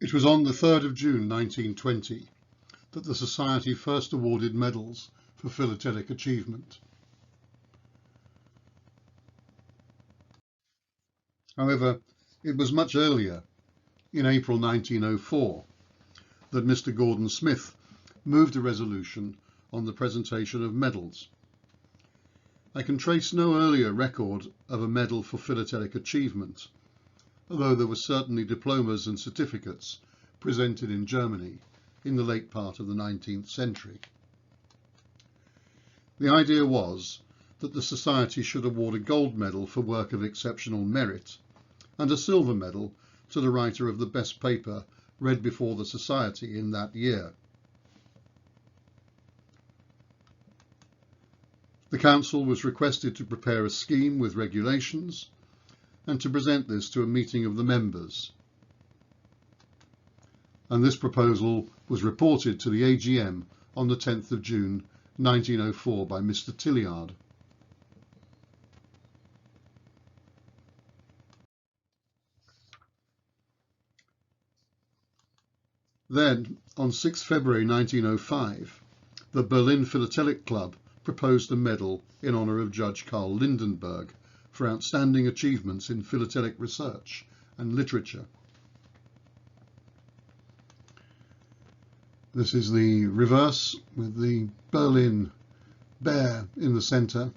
It was on the 3rd of June 1920 that the Society first awarded medals for philatelic achievement. However, it was much earlier, in April 1904, that Mr. Gordon Smith moved a resolution on the presentation of medals. I can trace no earlier record of a medal for philatelic achievement, although there were certainly diplomas and certificates presented in Germany in the late part of the 19th century. The idea was that the Society should award a gold medal for work of exceptional merit and a silver medal to the writer of the best paper read before the Society in that year. The Council was requested to prepare a scheme with regulations and to present this to a meeting of the members. And this proposal was reported to the AGM on the 10th of June 1904 by Mr. Tilleard. Then, on 6 February 1905, the Berlin Philatelic Club proposed a medal in honour of Judge Karl Lindenberg for outstanding achievements in philatelic research and literature. This is the reverse with the Berlin bear in the centre,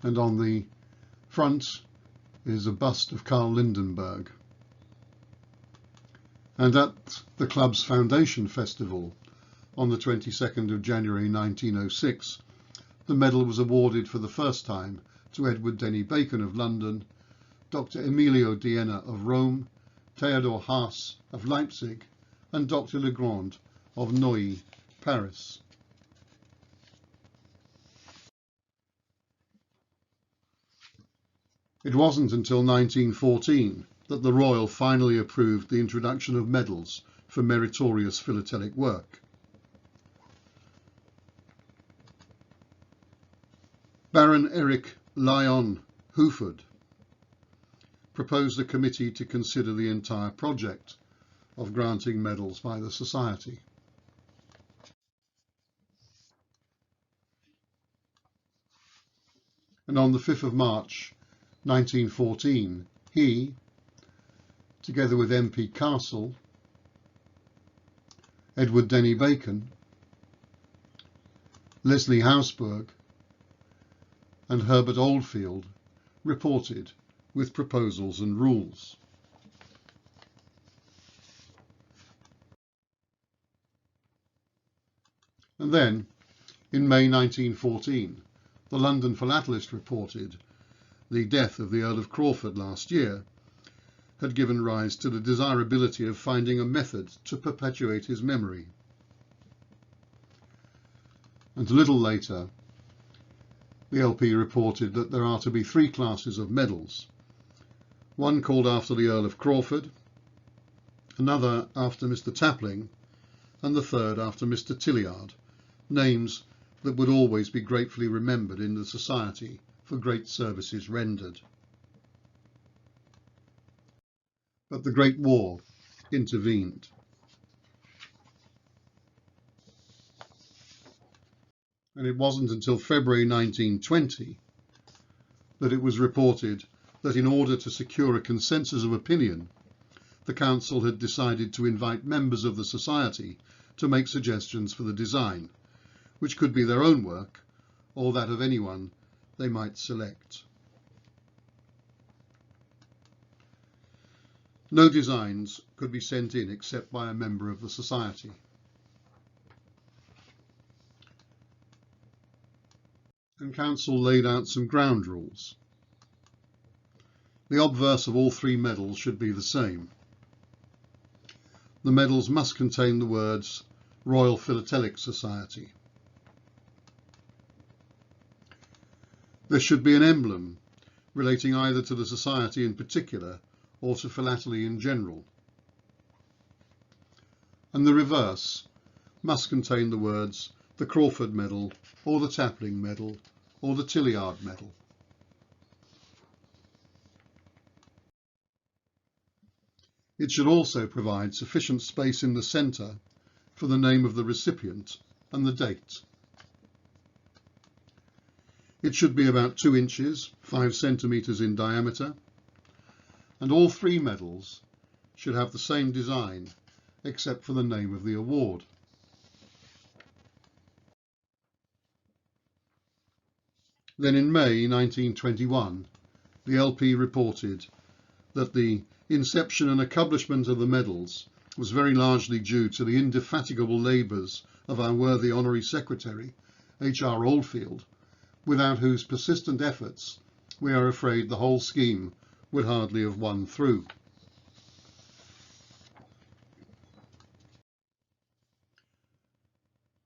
and on the front is a bust of Karl Lindenberg. And at the club's foundation festival on the 22nd of January 1906, the medal was awarded for the first time to Edward Denny Bacon of London, Dr. Emilio Diena of Rome, Theodor Haas of Leipzig, and Dr. Legrand of Neuilly, Paris. It wasn't until 1914 that the Royal finally approved the introduction of medals for meritorious philatelic work. Baron Eric Lyon Huford proposed a committee to consider the entire project of granting medals by the Society. And on the 5th of March 1914, he, together with MP Castle, Edward Denny Bacon, Leslie Hausberg, and Herbert Oldfield, reported with proposals and rules. And then, in May 1914, the London Philatelist reported the death of the Earl of Crawford last year had given rise to the desirability of finding a method to perpetuate his memory. And a little later, the LP reported that there are to be 3 classes of medals, one called after the Earl of Crawford, another after Mr. Tapling, and the third after Mr. Tilleard, names that would always be gratefully remembered in the Society for great services rendered. But the Great War intervened. And it wasn't until February 1920 that it was reported that in order to secure a consensus of opinion, the Council had decided to invite members of the Society to make suggestions for the design, which could be their own work or that of anyone they might select. No designs could be sent in except by a member of the Society. And Council laid out some ground rules. The obverse of all 3 medals should be the same. The medals must contain the words Royal Philatelic Society. There should be an emblem relating either to the Society in particular or to philately in general. And the reverse must contain the words the Crawford Medal or the Tapling Medal or the Tilleard Medal. It should also provide sufficient space in the centre for the name of the recipient and the date. It should be about 2 inches, 5 centimetres in diameter, and all 3 medals should have the same design except for the name of the award. Then in May 1921, the LP reported that the inception and accomplishment of the medals was very largely due to the indefatigable labours of our worthy Honorary Secretary, H.R. Oldfield, without whose persistent efforts we are afraid the whole scheme would hardly have won through.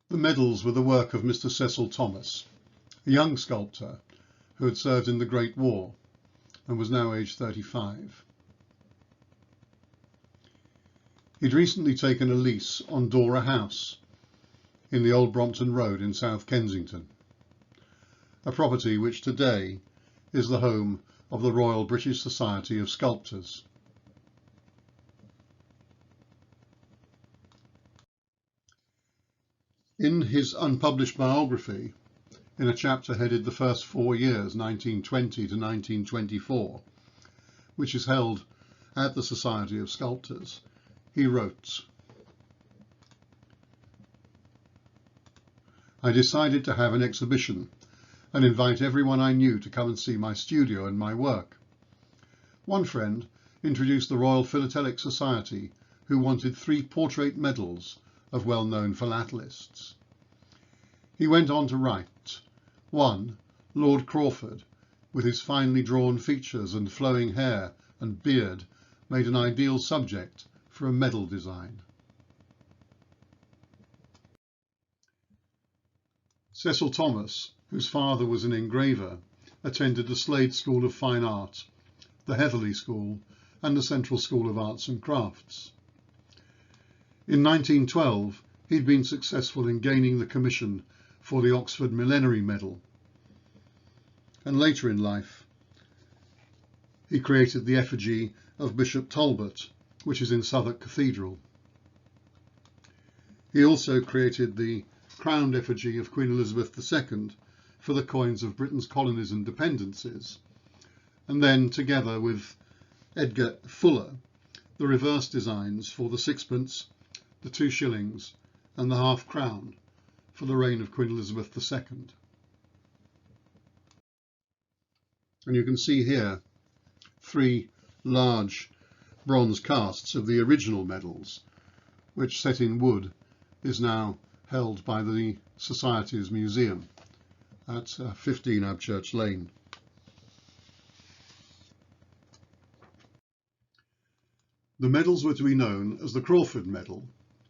The medals were the work of Mr. Cecil Thomas, a young sculptor who had served in the Great War and was now aged 35. He'd recently taken a lease on Dora House in the Old Brompton Road in South Kensington, a property which today is the home of the Royal British Society of Sculptors. In his unpublished biography, in a chapter headed The First 4 Years, 1920 to 1924, which is held at the Society of Sculptors, he wrote, "I decided to have an exhibition and invite everyone I knew to come and see my studio and my work. One friend introduced the Royal Philatelic Society, who wanted 3 portrait medals of well-known philatelists. He went on to write, 1. Lord Crawford, with his finely drawn features and flowing hair and beard, made an ideal subject for a medal design. Cecil Thomas, whose father was an engraver, attended the Slade School of Fine Art, the Heatherley School, and the Central School of Arts and Crafts. In 1912, he'd been successful in gaining the commission for the Oxford Millenary Medal, and later in life he created the effigy of Bishop Talbot, which is in Southwark Cathedral. He also created the crowned effigy of Queen Elizabeth II for the coins of Britain's colonies and dependencies, and then, together with Edgar Fuller, the reverse designs for the 6pence, the 2 shillings and the half crown for the reign of Queen Elizabeth II. And you can see here 3 large bronze casts of the original medals, which, set in wood, is now held by the Society's Museum at 15 Abchurch Lane. The medals were to be known as the Crawford Medal,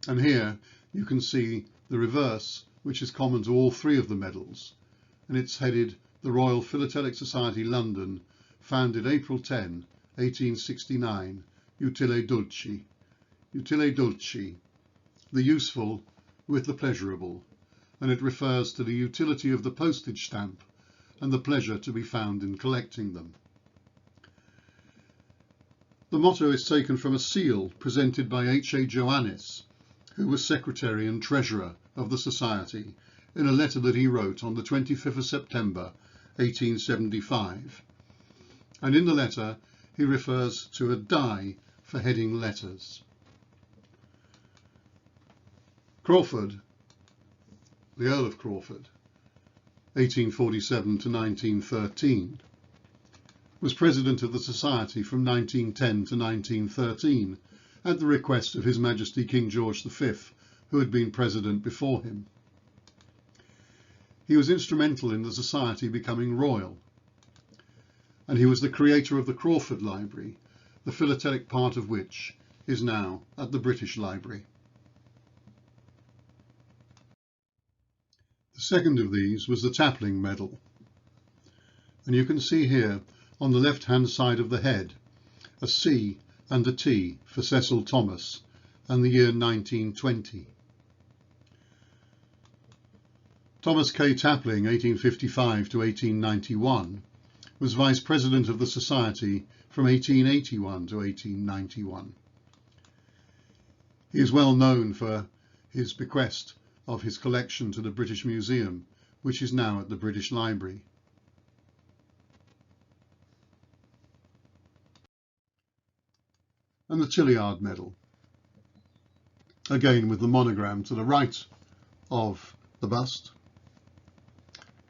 and here you can see the reverse, which is common to all 3 of the medals, and it's headed the Royal Philatelic Society, London, founded April 10, 1869, Utile Dulci. Utile Dulci, the useful with the pleasurable, and it refers to the utility of the postage stamp and the pleasure to be found in collecting them. The motto is taken from a seal presented by H.A. Joannis, who was Secretary and Treasurer of the Society, in a letter that he wrote on the 25th of September 1875, and in the letter he refers to a die for heading letters. Crawford, the Earl of Crawford, 1847 to 1913, was President of the Society from 1910 to 1913 at the request of His Majesty King George V, who had been President before him. He was instrumental in the Society becoming royal, and he was the creator of the Crawford Library, the philatelic part of which is now at the British Library. The second of these was the Tapling Medal, and you can see here on the left-hand side of the head a C and a T for Cecil Thomas and the year 1920. Thomas K. Tapling, 1855 to 1891, was Vice President of the Society from 1881 to 1891. He is well known for his bequest of his collection to the British Museum, which is now at the British Library. And the Tilleard Medal, again with the monogram to the right of the bust.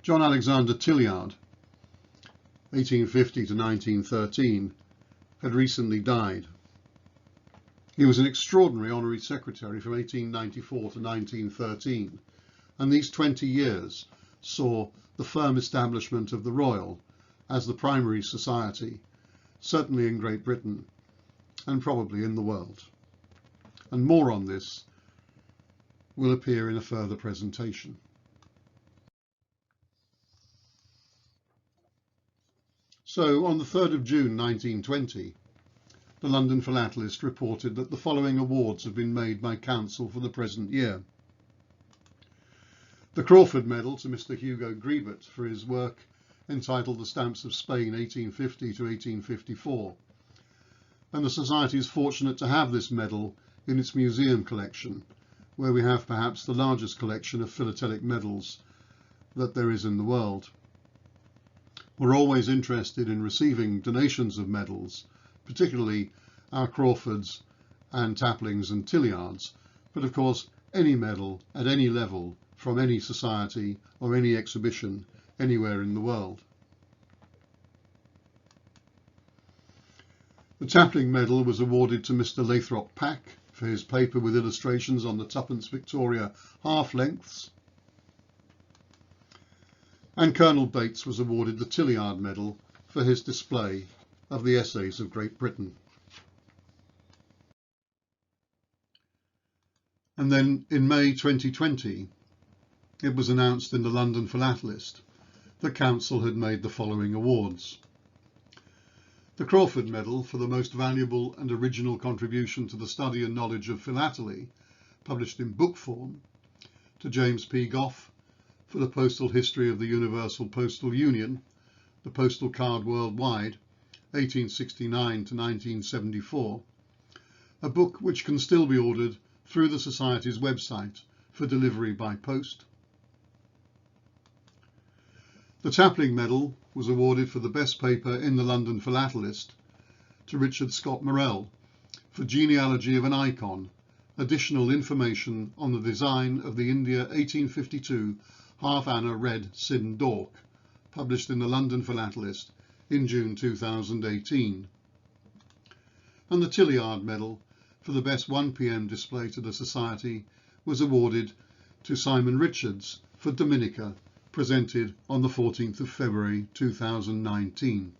John Alexander Tilleard, 1850 to 1913, had recently died. He was an extraordinary honorary secretary from 1894 to 1913, and these 20 years saw the firm establishment of the Royal as the primary society, certainly in Great Britain and probably in the world. And more on this will appear in a further presentation. So on the 3rd of June 1920, the London Philatelist reported that the following awards have been made by Council for the present year. The Crawford Medal to Mr. Hugo Grievous for his work entitled The Stamps of Spain 1850 to 1854. And the Society is fortunate to have this medal in its museum collection, where we have perhaps the largest collection of philatelic medals that there is in the world. We're always interested in receiving donations of medals, particularly our Crawfords and Taplings and Tilliards, but of course any medal at any level from any society or any exhibition anywhere in the world. The Tapling Medal was awarded to Mr. Lathrop Pack for his paper with illustrations on the Tuppence Victoria half-lengths, and Colonel Bates was awarded the Tilleard Medal for his display of the essays of Great Britain. And then in May 2020, it was announced in the London Philatelist that Council had made the following awards. The Crawford Medal for the most valuable and original contribution to the study and knowledge of philately, published in book form, to James P. Goff for the postal history of the Universal Postal Union, the postal card worldwide, 1869 to 1974, a book which can still be ordered through the Society's website for delivery by post. The Tapling Medal was awarded for the best paper in the London Philatelist to Richard Scott Morrell for Genealogy of an Icon, additional information on the design of the India 1852 half-anna red Sidon Dork, published in the London Philatelist in June 2018. And the Tilleard Medal for the best 1 p.m. display to the Society was awarded to Simon Richards for Dominica, presented on the 14th of February 2019.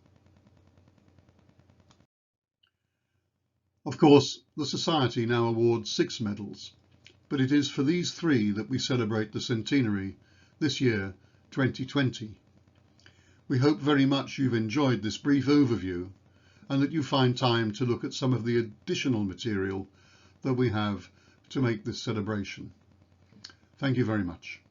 Of course, the Society now awards 6 medals, but it is for these 3 that we celebrate the centenary this year, 2020. We hope very much you've enjoyed this brief overview and that you find time to look at some of the additional material that we have to make this celebration. Thank you very much.